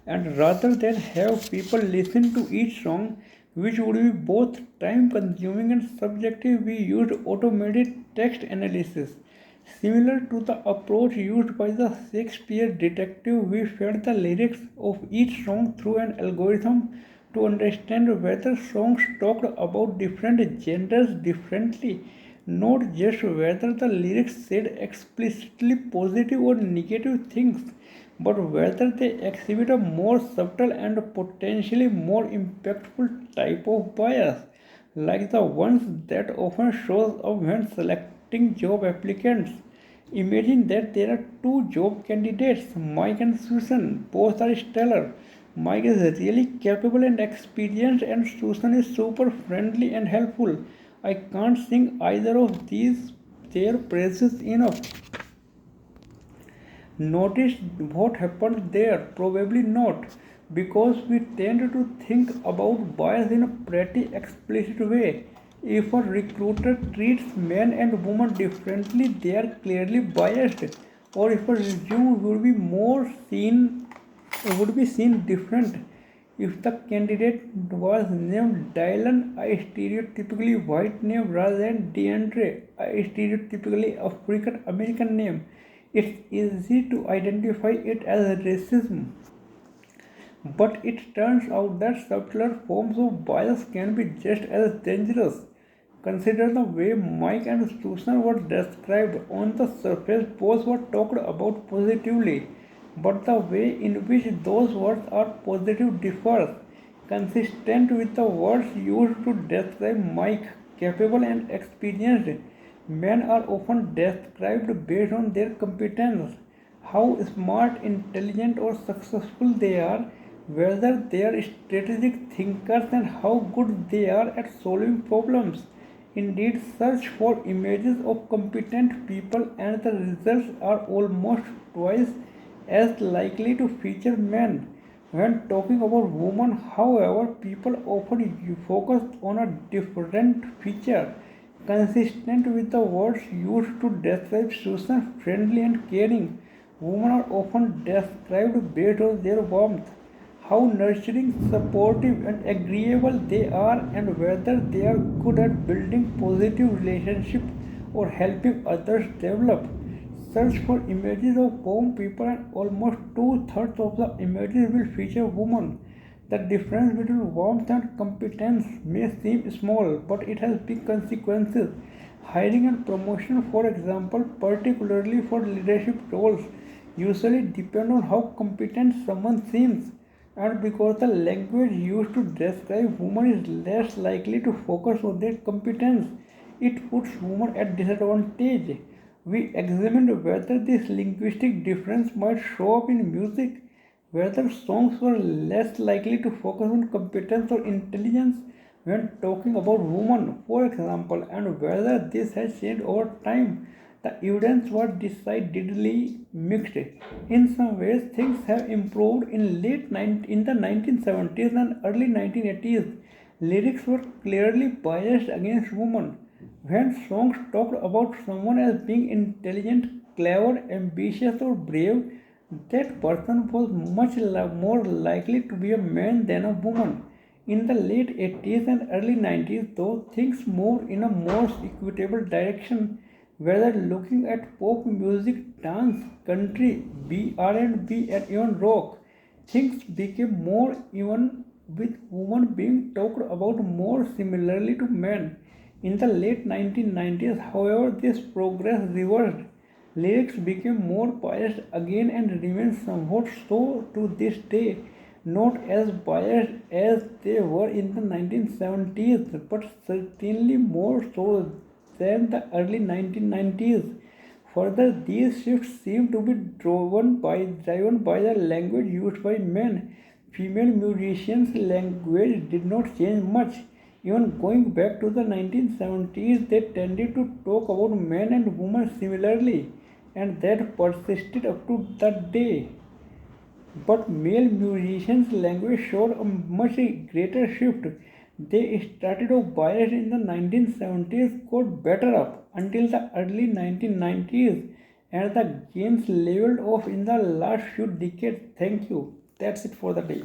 And rather than have people listen to each song, which would be both time consuming and subjective, we used automated text analysis. Similar to the approach used by the Shakespeare detective, we fed the lyrics of each song through an algorithm to understand whether songs talked about different genders differently, not just whether the lyrics said explicitly positive or negative things, but whether they exhibit a more subtle and potentially more impactful type of bias, like the ones that often shows up when selecting job applicants. Imagine that there are two job candidates, Mike and Susan. Both are stellar. Mike is really capable and experienced, and Susan is super friendly and helpful. I can't sing either of these their praises enough. Notice what happened there? Probably not, because we tend to think about bias in a pretty explicit way. If a recruiter treats men and women differently, they are clearly biased. Or if a resume would be seen different. If the candidate was named Dylan, a stereotypically white name, rather than DeAndre, a stereotypically African American name, it's easy to identify it as racism. But it turns out that subtler forms of bias can be just as dangerous. Consider the way Mike and Susan were described. On the surface, both were talked about positively, but the way in which those words are positive differs. Consistent with the words used to describe Mike, capable and experienced, men are often described based on their competence, how smart, intelligent, or successful they are, whether they are strategic thinkers, and how good they are at solving problems. Indeed, search for images of competent people, and the results are almost twice as likely to feature men. When talking about women, however, people often focus on a different feature, consistent with the words used to describe Susan, friendly and caring. Women are often described based on their warmth, how nurturing, supportive, and agreeable they are, and whether they are good at building positive relationships or helping others develop. Search for images of warm people, and almost two-thirds of the images will feature women. The difference between warmth and competence may seem small, but it has big consequences. Hiring and promotion, for example, particularly for leadership roles, usually depend on how competent someone seems. And because the language used to describe women is less likely to focus on their competence, it puts women at disadvantage. We examined whether this linguistic difference might show up in music, whether songs were less likely to focus on competence or intelligence when talking about women, for example, and whether this has changed over time. The evidence was decidedly mixed. In some ways, things have improved in the 1970s and early 1980s. Lyrics were clearly biased against women. When songs talked about someone as being intelligent, clever, ambitious, or brave, that person was much more likely to be a man than a woman. In the late 80s and early 90s, though, things moved in a more equitable direction, whether looking at pop music, dance, country, R&B, and even rock. Things became more even, with women being talked about more similarly to men. In the late 1990s, however, this progress reversed. Lyrics became more biased again and remain somewhat so to this day, not as biased as they were in the 1970s, but certainly more so than the early 1990s. Further, these shifts seem to be driven by the language used by men. Female musicians' language did not change much. Even going back to the 1970s, they tended to talk about men and women similarly, and that persisted up to that day. But male musicians' language showed a much greater shift. They started off biased in the 1970s, got better up until the early 1990s, and the gains leveled off in the last few decades. Thank you. that's it for the day.